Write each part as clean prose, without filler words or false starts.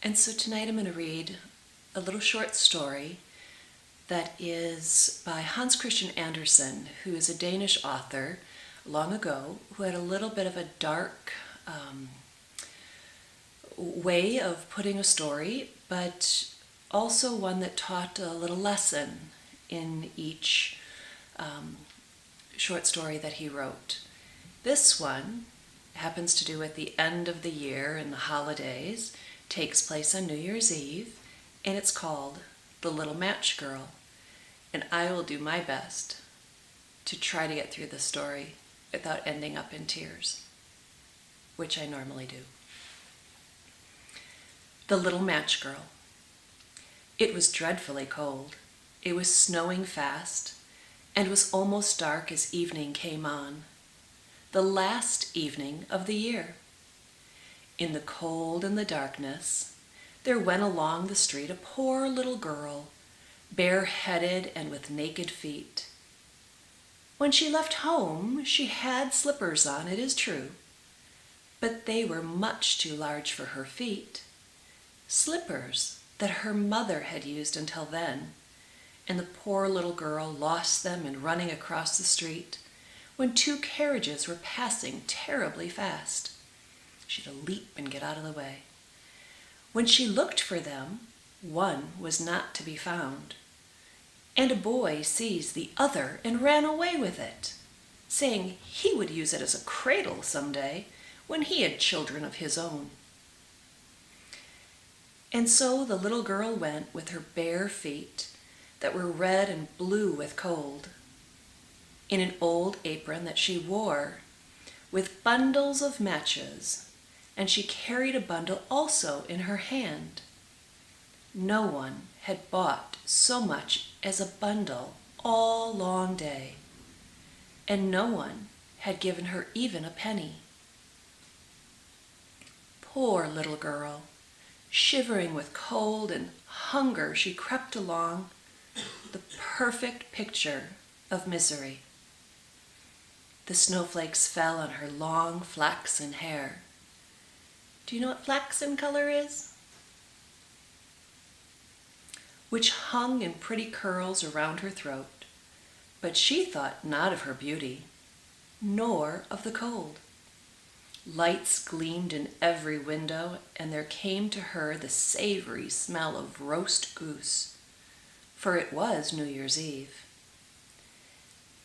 And so tonight I'm going to read a little short story that is by Hans Christian Andersen, who is a Danish author long ago who had a little bit of a dark way of putting a story, but also one that taught a little lesson in each short story that he wrote. This one happens to do at the end of the year and the holidays, takes place on New Year's Eve, and it's called The Little Match Girl. And I will do my best to try to get through the story without ending up in tears, which I normally do. The Little Match Girl. It was dreadfully cold. It was snowing fast, and was almost dark as evening came on. The last evening of the year. In the cold and the darkness, there went along the street a poor little girl, bareheaded and with naked feet. When she left home, she had slippers on, it is true, but they were much too large for her feet. Slippers that her mother had used until then, and the poor little girl lost them in running across the street when two carriages were passing terribly fast. She had to leap and get out of the way. When she looked for them, one was not to be found, and a boy seized the other and ran away with it, saying he would use it as a cradle someday when he had children of his own. And so the little girl went with her bare feet that were red and blue with cold, in an old apron that she wore, with bundles of matches, and she carried a bundle also in her hand. No one had bought so much as a bundle all long day, and no one had given her even a penny. Poor little girl, shivering with cold and hunger, she crept along, the perfect picture of misery. The snowflakes fell on her long flaxen hair. Do you know what flaxen color is? Which hung in pretty curls around her throat, but she thought not of her beauty, nor of the cold. Lights gleamed in every window, and there came to her the savory smell of roast goose, for it was New Year's Eve.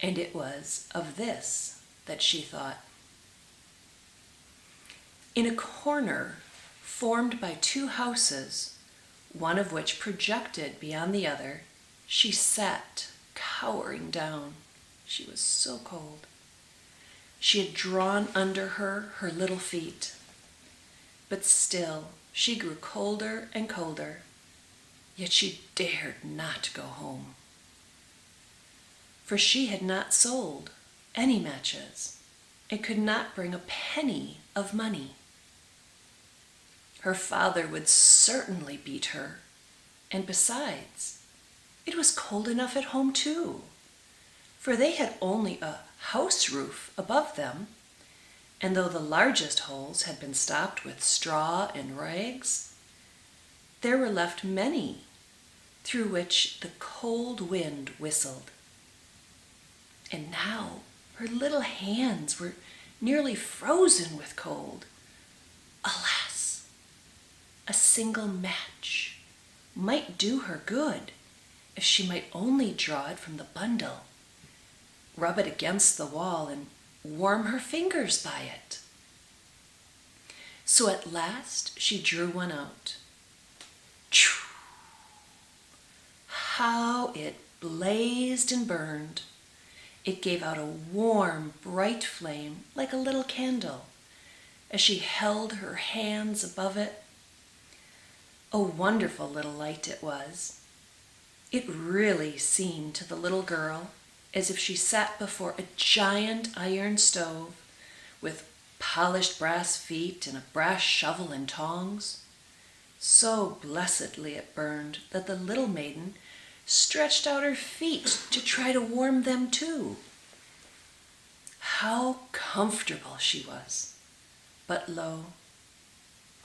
And it was of this that she thought. In a corner formed by two houses, one of which projected beyond the other, she sat, cowering down. She was so cold. She had drawn under her little feet, but still she grew colder and colder, yet she dared not go home. For she had not sold any matches and could not bring a penny of money. Her father would certainly beat her, and besides, it was cold enough at home too, for they had only a house roof above them, and though the largest holes had been stopped with straw and rags, there were left many through which the cold wind whistled. And now her little hands were nearly frozen with cold. Alas! A single match might do her good if she might only draw it from the bundle, rub it against the wall, and warm her fingers by it. So at last she drew one out. Choo! How it blazed and burned! It gave out a warm, bright flame like a little candle as she held her hands above it. A wonderful little light it was. It really seemed to the little girl as if she sat before a giant iron stove with polished brass feet and a brass shovel and tongs. So blessedly it burned that the little maiden stretched out her feet to try to warm them too. How comfortable she was! But lo,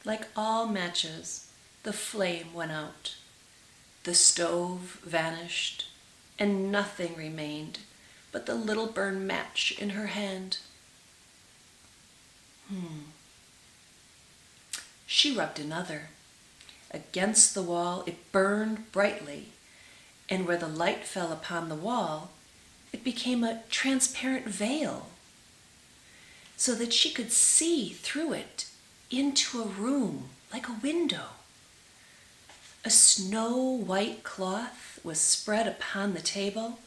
like all matches, the flame went out. The stove vanished, and nothing remained but the little burned match in her hand. She rubbed another. Against the wall it burned brightly, and where the light fell upon the wall, it became a transparent veil, so that she could see through it into a room like a window. A snow-white cloth was spread upon the table,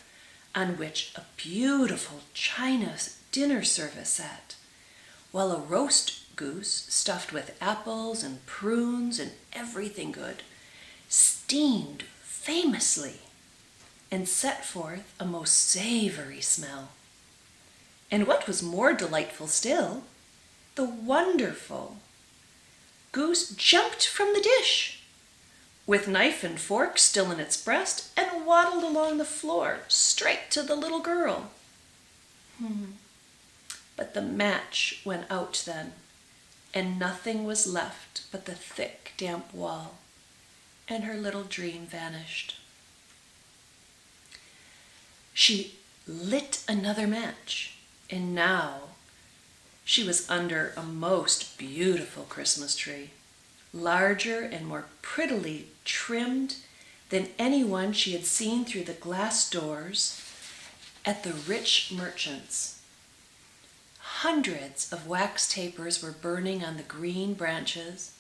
on which a beautiful china dinner service sat, while a roast goose stuffed with apples and prunes and everything good steamed famously and set forth a most savory smell. And what was more delightful still, the wonderful goose jumped from the dish, with knife and fork still in its breast, and waddled along the floor straight to the little girl. But the match went out then, and nothing was left but the thick, damp wall, and her little dream vanished. She lit another match, and now she was under a most beautiful Christmas tree, larger and more prettily trimmed than any one she had seen through the glass doors at the rich merchants'. Hundreds of wax tapers were burning on the green branches,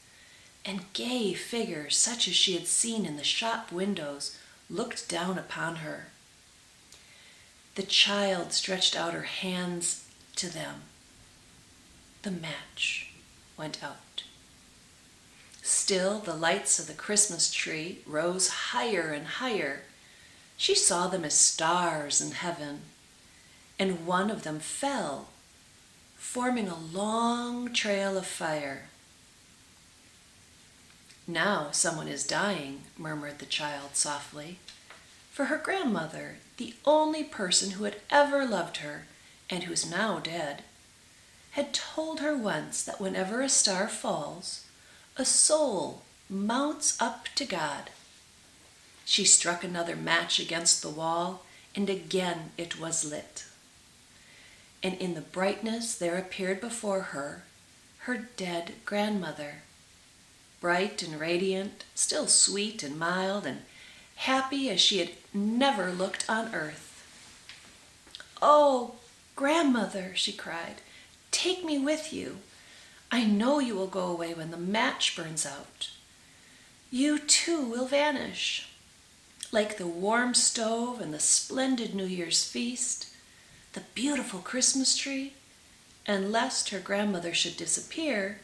and gay figures such as she had seen in the shop windows looked down upon her. The child stretched out her hands to them. The match went out. Still the lights of the Christmas tree rose higher and higher. She saw them as stars in heaven, and one of them fell, forming a long trail of fire. "Now someone is dying," murmured the child softly, for her grandmother, the only person who had ever loved her and who is now dead, had told her once that whenever a star falls, a soul mounts up to God. She struck another match against the wall, and again it was lit. And in the brightness there appeared before her her dead grandmother, bright and radiant, still sweet and mild, and happy as she had never looked on earth. "Oh, grandmother," she cried, "take me with you. I know you will go away when the match burns out. You too will vanish. Like the warm stove and the splendid New Year's feast, the beautiful Christmas tree, and lest her grandmother should disappear,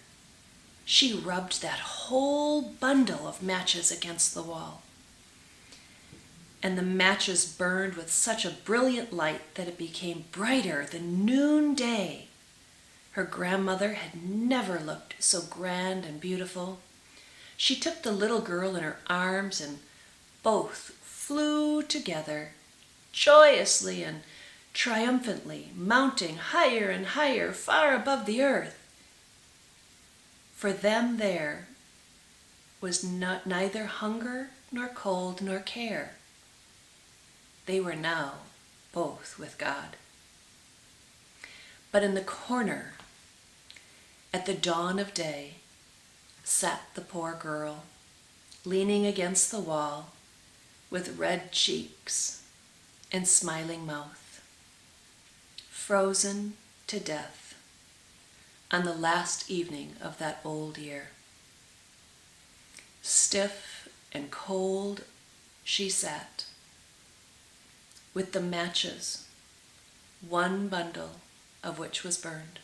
she rubbed that whole bundle of matches against the wall. And the matches burned with such a brilliant light that it became brighter than noonday. Her grandmother had never looked so grand and beautiful. She took the little girl in her arms, and both flew together, joyously and triumphantly, mounting higher and higher, far above the earth. For them there was neither hunger nor cold nor care. They were now both with God. But in the corner, at the dawn of day, sat the poor girl, leaning against the wall, with red cheeks and smiling mouth, frozen to death on the last evening of that old year. Stiff and cold she sat, with the matches, one bundle of which was burned.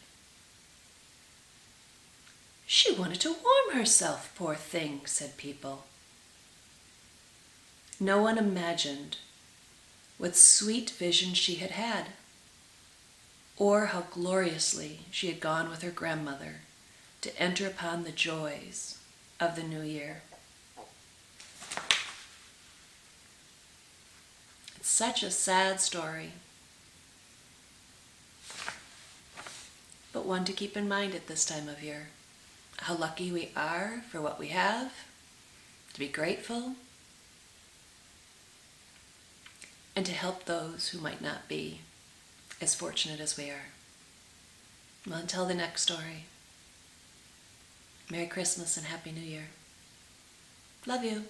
"She wanted to warm herself, poor thing," said people. No one imagined what sweet visions she had had, or how gloriously she had gone with her grandmother to enter upon the joys of the new year. It's such a sad story, but one to keep in mind at this time of year. How lucky we are for what we have, to be grateful, and to help those who might not be as fortunate as we are. Well, until the next story, Merry Christmas and Happy New Year. Love you.